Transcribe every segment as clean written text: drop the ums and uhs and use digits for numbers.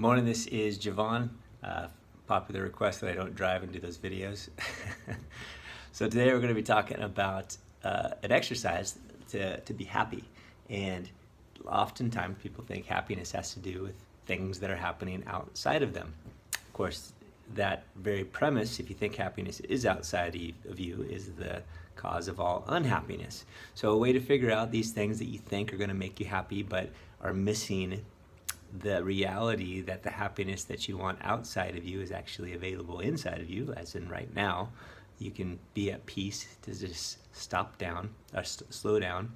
Morning, this is Javon. Popular request that I don't drive and do those videos. So today we're going to be talking about an exercise to be happy. And oftentimes people think happiness has to do with things that are happening outside of them. Of course, that very premise, if you think happiness is outside of you, is the cause of all unhappiness. So a way to figure out these things that you think are going to make you happy but are missing the reality that the happiness that you want outside of you is actually available inside of you, as in right now. You can be at peace to just stop down or slow down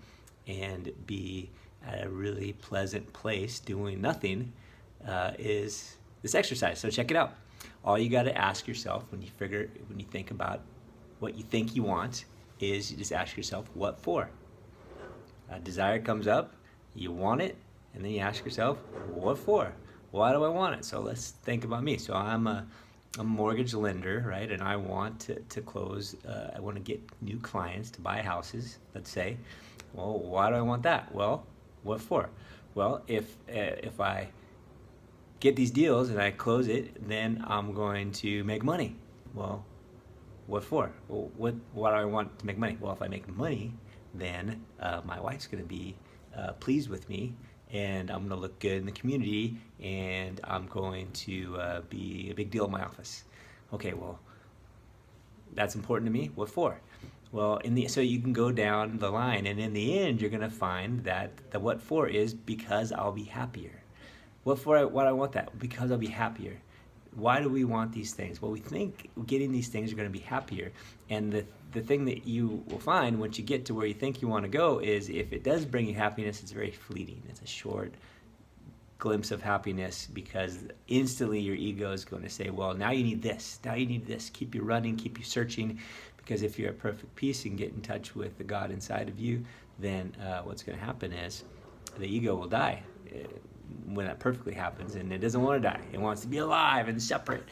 and be at a really pleasant place doing nothing is this exercise. So check it out. All you got to ask yourself when you think about what you think you want is you just ask yourself, what for? A desire comes up, you want it, and then you ask yourself, what for? Why do I want it? So let's think about me. So I'm a mortgage lender, right? And I want to close, I want to get new clients to buy houses, let's say. Well, why do I want that? Well, what for? Well, if I get these deals and I close it, then I'm going to make money. Well, what for? Well, why do I want to make money? Well, if I make money, then my wife's going to be pleased with me, and I'm going to look good in the community, and I'm going to be a big deal in my office. Okay, well, that's important to me. What for? Well, so you can go down the line, and in the end, you're going to find that the what for is because I'll be happier. What for? Why do I want that? Because I'll be happier. Why do we want these things? Well, we think getting these things are going to be happier, and the thing that you will find once you get to where you think you want to go is if it does bring you happiness, it's very fleeting. It's a short glimpse of happiness because instantly your ego is going to say, well, now you need this, now you need this. Keep you running, keep you searching, because if you're at perfect peace and get in touch with the God inside of you, then what's going to happen is the ego will die when that perfectly happens, and it doesn't want to die. It wants to be alive and separate.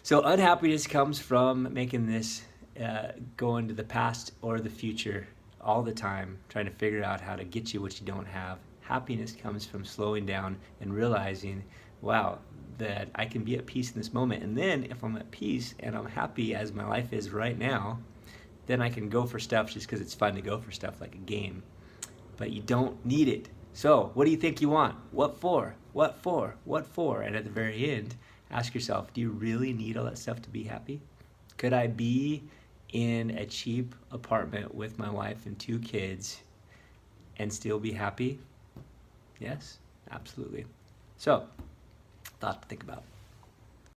So unhappiness comes from making this go into the past or the future all the time, trying to figure out how to get you what you don't have. Happiness comes from slowing down and realizing, wow, that I can be at peace in this moment. And then if I'm at peace and I'm happy as my life is right now, then I can go for stuff just because it's fun to go for stuff like a game. But you don't need it. So what do you think you want? What for? What for? What for? And at the very end, ask yourself, do you really need all that stuff to be happy? Could I be in a cheap apartment with my wife and 2 kids and still be happy? Yes, absolutely. So, thought to think about.